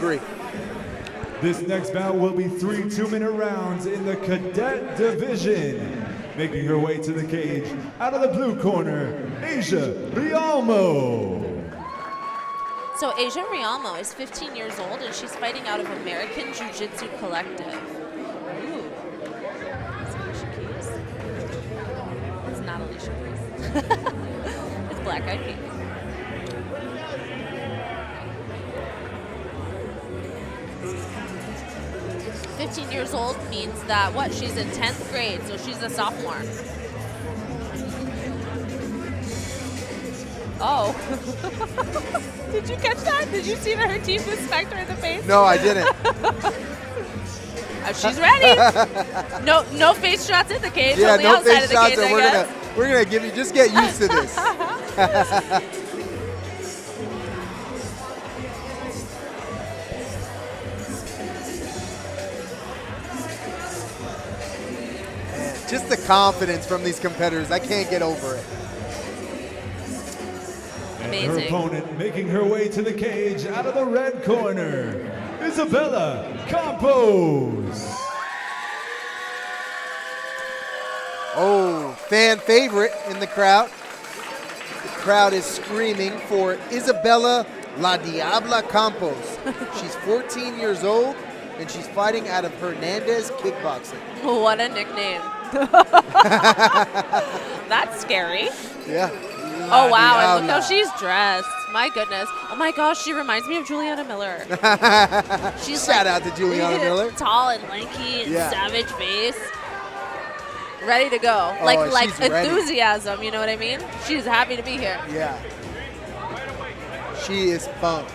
agree. This next bout will be 3 2-minute rounds in the cadet division. Making her way to the cage, out of the blue corner, Asia Rialmo. So Asia Rialmo is 15 years old, and she's fighting out of American Jiu-Jitsu Collective. Ooh. Is it Alicia Keys? It's not Alicia Keys. It's Black Eyed Peas. "15 years old" means that, what, she's in 10th grade, so she's a sophomore. Oh. Did you catch that? Did you see that her team just smacked her in the face? No, I didn't. She's ready. No face shots in the cage. Yeah, on the no outside face of the shots. cage, We're gonna give you. Just get used to this. Man, just the confidence from these competitors, I can't get over it. And her opponent making her way to the cage out of the red corner, Isabella Campos. Oh, fan favorite in the crowd. The crowd is screaming for Isabella La Diabla Campos. She's 14 years old, and she's fighting out of Hernandez Kickboxing. What a nickname. That's scary. Yeah. Oh, wow, and look how she's dressed. My goodness. Oh, my gosh, she reminds me of Juliana Miller. She's Shout out to Juliana Miller. Tall and lanky and Yeah. savage face. Ready to go. Oh, like she's ready. enthusiasm, you know what I mean? She's happy to be here. Yeah. She is pumped.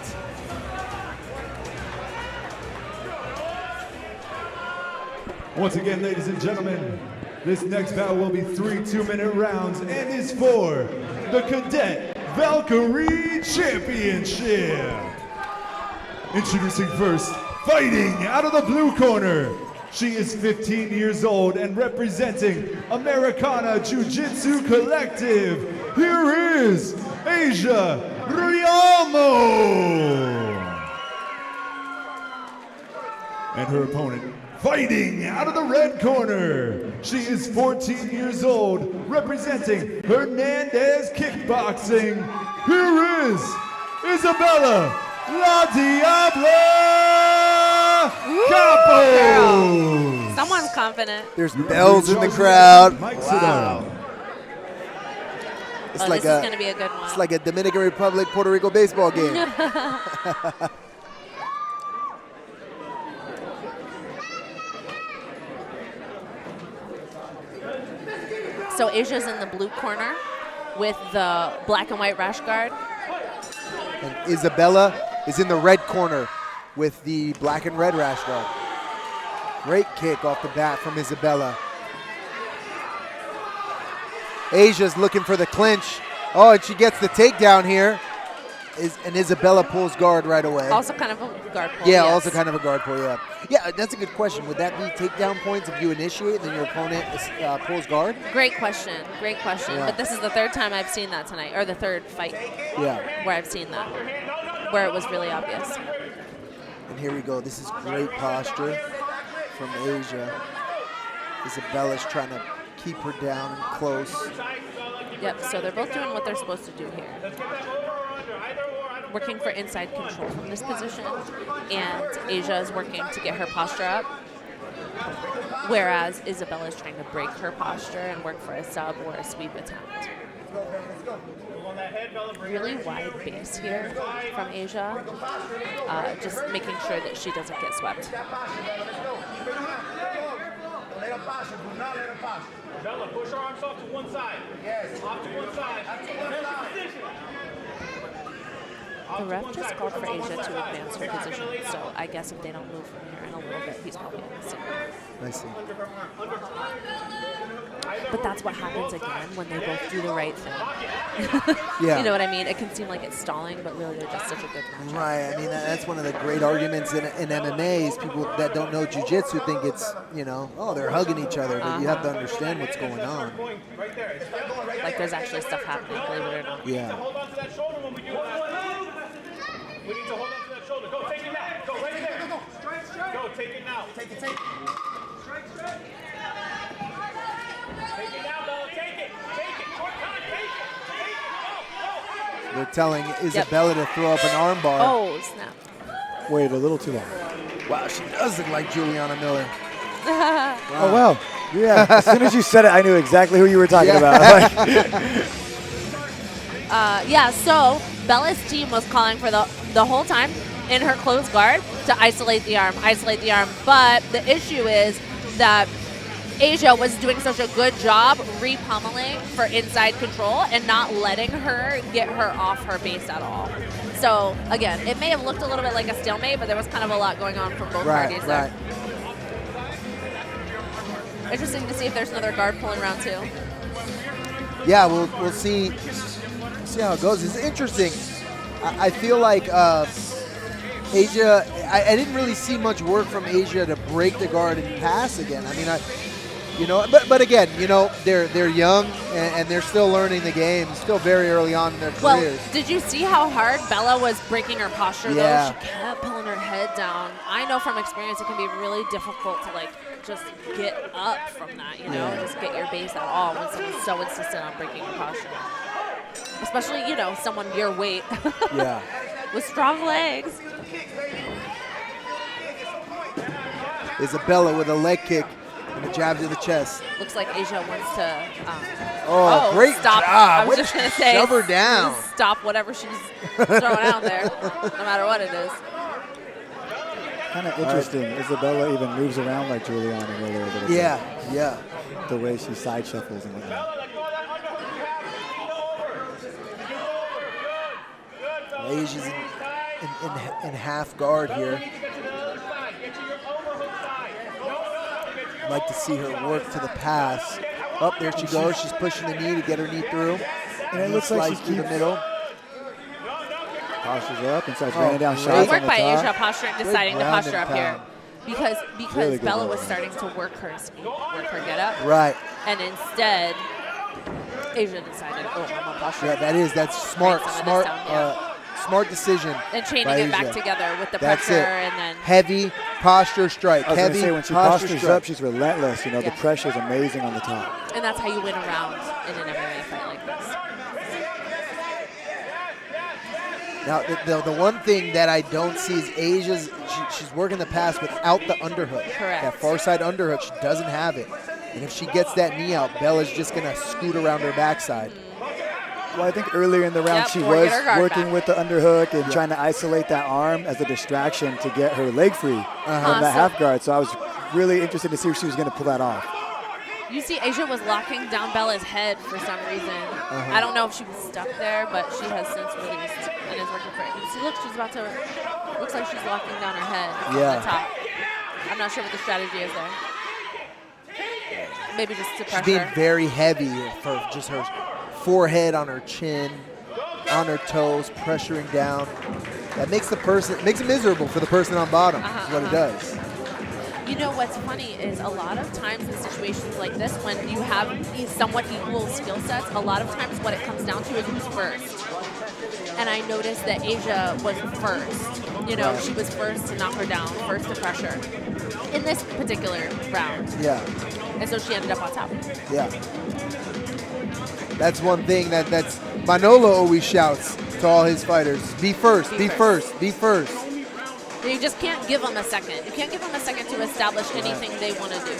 Once again, ladies and gentlemen, this next bout will be 3 2-minute rounds and is for the Cadet Valkyrie Championship. Introducing first, fighting out of the blue corner. She is 15 years old and representing Americana Jiu-Jitsu Collective. Here is Asia Rialmo. And her opponent, fighting out of the red corner. She is 14 years old, representing Hernandez Kickboxing. Here is Isabella La Diabla Campos. Someone's confident. There's bells in the crowd. Wow. It's Oh, like this is going to be a good one. It's like a Dominican Republic, Puerto Rico baseball game. So Asia's in the blue corner with the black and white rash guard. And Isabella is in the red corner with the black and red rash guard. Great kick off the bat from Isabella. Asia's looking for the clinch. Oh, and she gets the takedown here. And Isabella pulls guard right away. Also kind of a guard pull. Yeah, yes. also kind of a guard pull, yeah. Yeah, that's a good question. Would that be takedown points if you initiate and then your opponent pulls guard? Great question. Great question. Yeah. But this is the third time I've seen that tonight, or the third fight Yeah. where I've seen that, where it was really obvious. And here we go. This is great posture from Asia. Isabella's trying to keep her down and close. Yep, so they're both doing what they're supposed to do here. Working for inside control from this position, and Asia is working to get her posture up, whereas Isabella is trying to break her posture and work for a sub or a sweep attempt. Really wide base here from Asia, just making sure that she doesn't get swept. Bella, push her arms off to one side. Yes. Off to one side. The ref just called for Asia to advance her position, so I guess if they don't move from here in a little bit, he's probably going to see. I see. But that's what happens again when they both do the right thing. Yeah. You know what I mean? It can seem like it's stalling, but really they're just such a good matchup. Right. I mean, that's one of the great arguments in MMA is people that don't know jiu-jitsu think it's, you know, oh, they're hugging each other. But you have to understand what's going on. Like there's actually stuff happening, believe it or not. Yeah. Hold on to that shoulder when we do that. We need to hold on to that shoulder. Go, take it back. Go, Take it now. Take it. Take it now, Bella. Take it. Short time. Take it. Go. They're telling Isabella to throw up an armbar. Oh, snap. Wait a little too long. Wow, she does look like Juliana Miller. Oh, wow. Yeah, as soon as you said it, I knew exactly who you were talking about. Yeah, so Bella's team was calling for the whole time in her closed guard to isolate the arm. But the issue is that Asia was doing such a good job repummeling for inside control and not letting her get her off her base at all. So, again, it may have looked a little bit like a stalemate, but there was kind of a lot going on from both parties there. Interesting to see if there's another guard pulling round two. Yeah, we'll see how it goes. It's interesting. I feel like Asia, I didn't really see much work from Asia to break the guard and pass again. I mean, but again, they're young and they're still learning the game, still very early on in their careers. Well, did you see how hard Bella was breaking her posture Yeah. though? She kept pulling her head down. I know from experience it can be really difficult to just get up from that, just get your base at all when someone's so insistent on breaking your posture. Especially, someone your weight. Yeah. With strong legs. Isabella with a leg kick and a jab to the chest. Looks like Asia wants to. Great stop. job. I was Way just to going to say. shove her down. Stop whatever she's throwing out there, no matter what it is. Kind of interesting. Isabella even moves around like Juliana Miller a little bit. Yeah. The way she side shuffles and whatnot. Asia's in half guard here. I'd like to see her work to the pass. Up there she goes. She's pushing the knee to get her knee through. And it looks like she's through the middle. Postures up and starts raining down shots Good on work the by top. Asia posturing, deciding to ground posture and up here. pound. Because Really good Bella work. was starting to work her get up. Right. And instead, Asia decided, I'm going to posture. Yeah, that's smart. Right, some of this down, Smart decision. And chaining by it back Asia. together with the That's pressure it. and then. Heavy posture strike. I was going to Heavy say, when she posture postures strike. up, she's relentless. The Yeah. pressure is amazing on the top. And that's how you win a round in an MMA fight like this. Now, the one thing that I don't see is Asia's, she's working the pass without the underhook. Correct. That far side underhook, she doesn't have it. And if she gets that knee out, Bella's just going to scoot around her backside. Well, I think earlier in the round Yep, she or get was her guard working back. with the underhook and trying to isolate that arm as a distraction to get her leg free from that half guard. So I was really interested to see if she was going to pull that off. You see, Asia was locking down Bella's head for some reason. I don't know if she was stuck there, but she has since released and is working for it. You see, look, she's about to. Looks like she's locking down her head on the top. I'm not sure what the strategy is there. Maybe just to She's pressure. being very heavy for just her forehead on her chin, on her toes, pressuring down. That makes it miserable for the person on bottom, is what it does. You know what's funny is a lot of times in situations like this, when you have these somewhat equal skill sets, a lot of times what it comes down to is who's first. And I noticed that Asia was first. She was first to knock her down, first to pressure in this particular round. Yeah. And so she ended up on top. Yeah. That's one thing that's Manolo always shouts to all his fighters. Be first, be first, be first. You just can't give them a second. You can't give them a second to establish anything they want to do.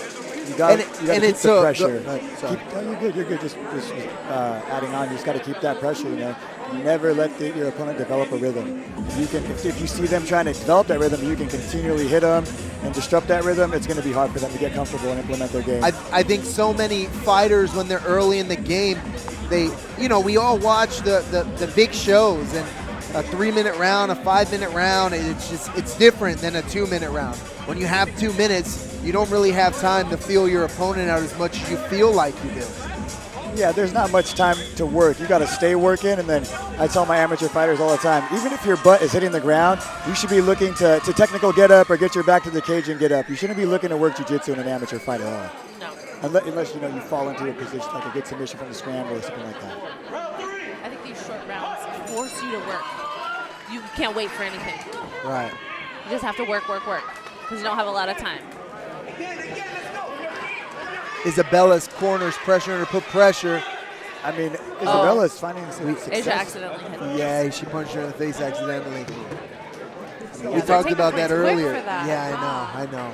You got to keep the pressure. You're good. Just adding on, you just got to keep that pressure. Never let your opponent develop a rhythm. If you see them trying to develop that rhythm, you can continually hit them and disrupt that rhythm. It's going to be hard for them to get comfortable and implement their game. I think so many fighters, when they're early in the game, we all watch the big shows, and a 3-minute round, a 5-minute round, it's different than a 2-minute round. When you have 2 minutes, you don't really have time to feel your opponent out as much as you feel like you do. Yeah, there's not much time to work. You got to stay working, and then I tell my amateur fighters all the time, even if your butt is hitting the ground, you should be looking to technical get up or get your back to the cage and get up. You shouldn't be looking to work jiu-jitsu in an amateur fight at all. No. Unless you fall into a position like a good submission from the scramble or something like that. I think these short rounds force you to work. You can't wait for anything. Right. You just have to work. because you don't have a lot of time. Isabella's corners pressuring her, put pressure. I mean, Isabella's finding some Asia success. accidentally hit this. Yeah, she punched her in the face accidentally. Yeah, We they're talked taking about points that quick earlier. for that. Yeah, I know.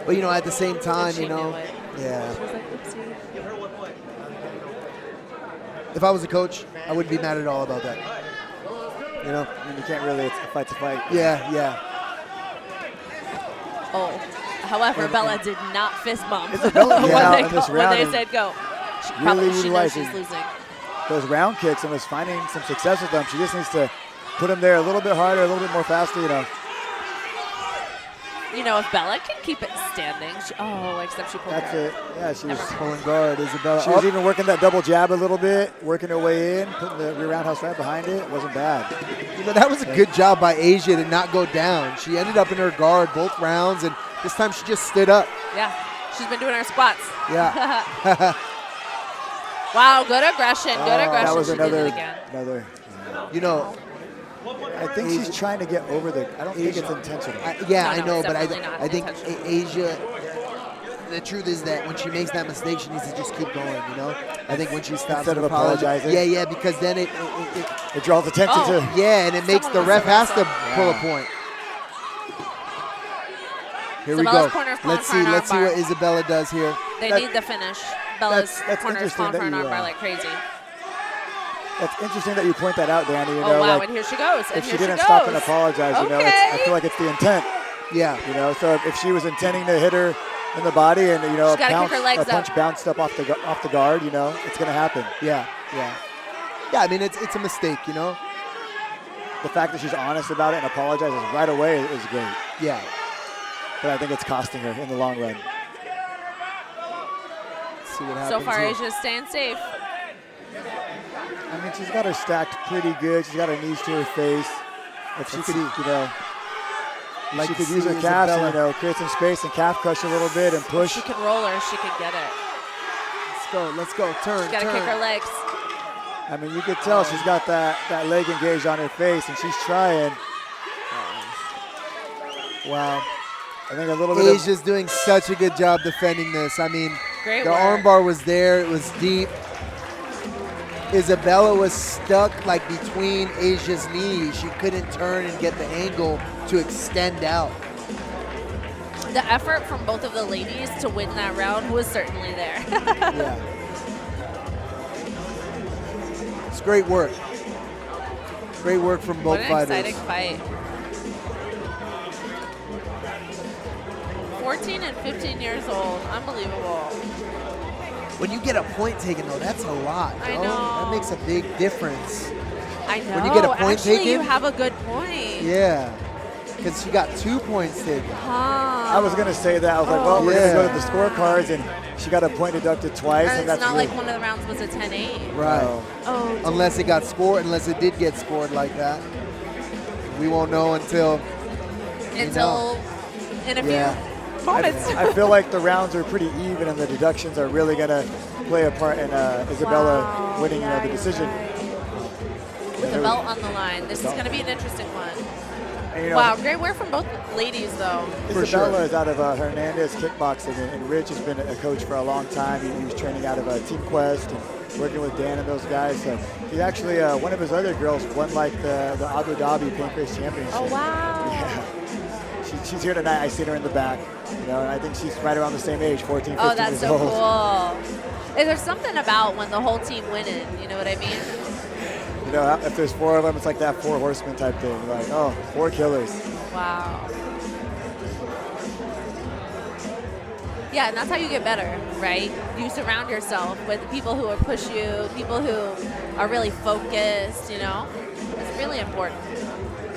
But you know, at the same time, she you know, knew it. yeah. She was like, oopsie. If I was a coach, I wouldn't be mad at all about that. You know? I mean, you can't really, it's a fight's a fight. Yeah. Oh, however, Bella did not fist bump Isabella came out in this when round they and said go. She really probably she knows utilizing she's losing. those round kicks and was finding some success with them. She just needs to put them there a little bit harder, a little bit more faster, you know. You know, if Bella can keep it standing, except she pulled That's her. it. Yeah, she was Pulling guard, Isabella. She was even working that double jab a little bit, working her way in, putting the rear roundhouse right behind it. It wasn't bad. You know, that was a good job by Asia to not go down. She ended up in her guard both rounds, and this time she just stood up. Yeah, she's been doing her squats. Yeah. Wow, good aggression, good aggression. That was she another, did it again. You know, I think she's trying to get over the, I don't think it's intentional. I know, it's but definitely not I think intentional. Asia, the truth is that when she makes that mistake, she needs to just keep going, you know? I think when she stops Instead of and apologizing? Yeah, because then it It draws attention to. yeah, and it makes the Someone ref has must to have pull a Yeah. point. Here So we Bella's go. corner's calling Let's for an see what armbar. Isabella does here. They That- need the finish. Bella's that's corner is interesting calling that for an you, armbar like crazy. That's interesting that you point that out, Danny. You Oh, know, wow, like, and here she goes. And if she here didn't she stop goes. and apologize, you know, I Okay. feel like it's the intent. Yeah. You know, so if she was intending to hit her in the body and, you know, She's gotta kick her legs a punch up. bounced up off the guard, you know, it's going to happen. Yeah. I mean, it's a mistake, you know? The fact that she's honest about it and apologizes right away is great. Yeah. But I think it's costing her in the long run. Let's see what happens So far, here. Asia's staying safe. I mean, she's got her stacked pretty good. She's got her knees to her face. If she could, you know, Like she could to use see her calves and, Isabella. you know, create some space and calf crush a little bit and If push. she can roll her, she can get it. Let's go. Turn. She's got to kick her legs. I mean, you could tell she's got that leg engaged on her face, and she's trying. Wow. I think a little bit of Asia's doing such a good job defending this. I mean, Great the work. armbar was there. It was deep. Isabella was stuck like between Asia's knees. She couldn't turn and get the angle to extend out. The effort from both of the ladies to win that round was certainly there. Yeah. It's great work. Great work from both What an fighters. exciting fight. 14 and 15 years old. Unbelievable. When you get a point taken, though, that's a lot. I bro. know. That makes a big difference. I know. When you get a point Actually, taken- you have a good point. Yeah. Because she got 2 points taken. I was going to say that. I was like, well, we're going to go to the scorecards, and she got a point deducted twice, And and it's that's not really, like one of the rounds was a 10-8. Right. Oh, Unless it got scored, unless it did get scored like that. We won't know until until in a Yeah. few moments. I feel like the rounds are pretty even, and the deductions are really going to play a part in Isabella Wow. winning Yeah, the you're decision. right. With the belt on the line. This is going to be an interesting one. And, you know, Wow, great work from both ladies, though. For Isabella sure. is out of Hernandez Kickboxing, and Rich has been a coach for a long time. He was training out of Team Quest and working with Dan and those guys. So he's actually, one of his other girls won like the Abu Dhabi Pancrase Championship. Oh, wow. Yeah. She's here tonight. I seen her in the back. You know, and I think she's right around the same age, 14, 15 Oh, that's years so old. cool. Is there something about when the whole team winning, you know what I mean? You know, if there's 4 of them, it's like that 4 horsemen type thing. Like, oh, 4 killers. Wow. Yeah, and that's how you get better, right? You surround yourself with people who will push you, people who are really focused, you know? It's really important.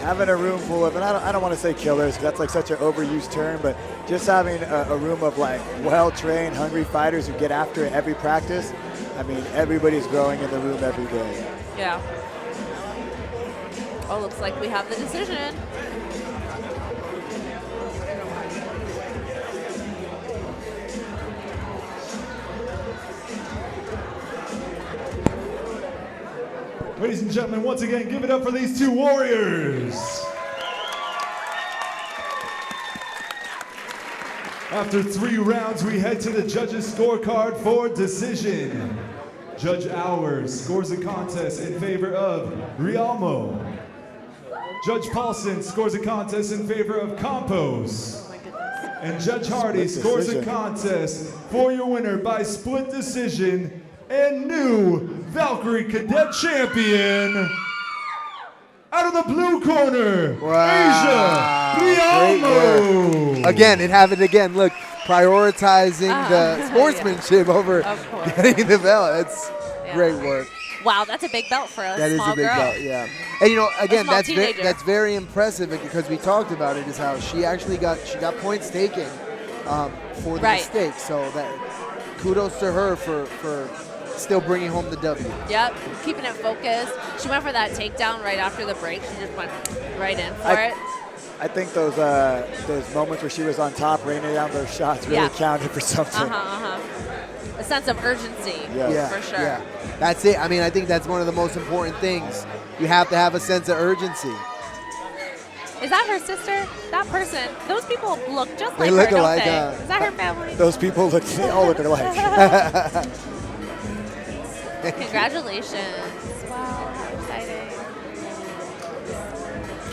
Having a room full of, and I don't want to say killers, 'cause that's like such an overused term, but just having a room of like well-trained, hungry fighters who get after it every practice. I mean, everybody's growing in the room every day. Yeah. Oh, looks like we have the decision. Ladies and gentlemen, once again, give it up for these 2 warriors. After 3 rounds, we head to the judges' scorecard for decision. Judge Hours scores a contest in favor of Rialmo. Judge Paulson scores a contest in favor of Campos. And Judge Hardy scores a contest for your winner by split decision and new Valkyrie Cadet Champion. Out of the blue corner, Asia Rialmo. Again, it happened again. Look, prioritizing the sportsmanship over getting the belt. That's great work. Wow, that's a big belt for us. That is a big belt, yeah. And you know, again, that's very impressive because we talked about it. Is how she actually got points taken for the mistake. So that kudos to her for still bringing home the W. Yep, keeping it focused. She went for that takedown right after the break. She just went right in for it. I think those moments where she was on top, raining down those shots really counted for something. A sense of urgency, for sure. Yeah, that's it. I mean, I think that's one of the most important things. You have to have a sense of urgency. Is that her sister? That person? Those people look just like they look her, alike, don't they? Is that her family? Those people they all look alike. Congratulations. Wow.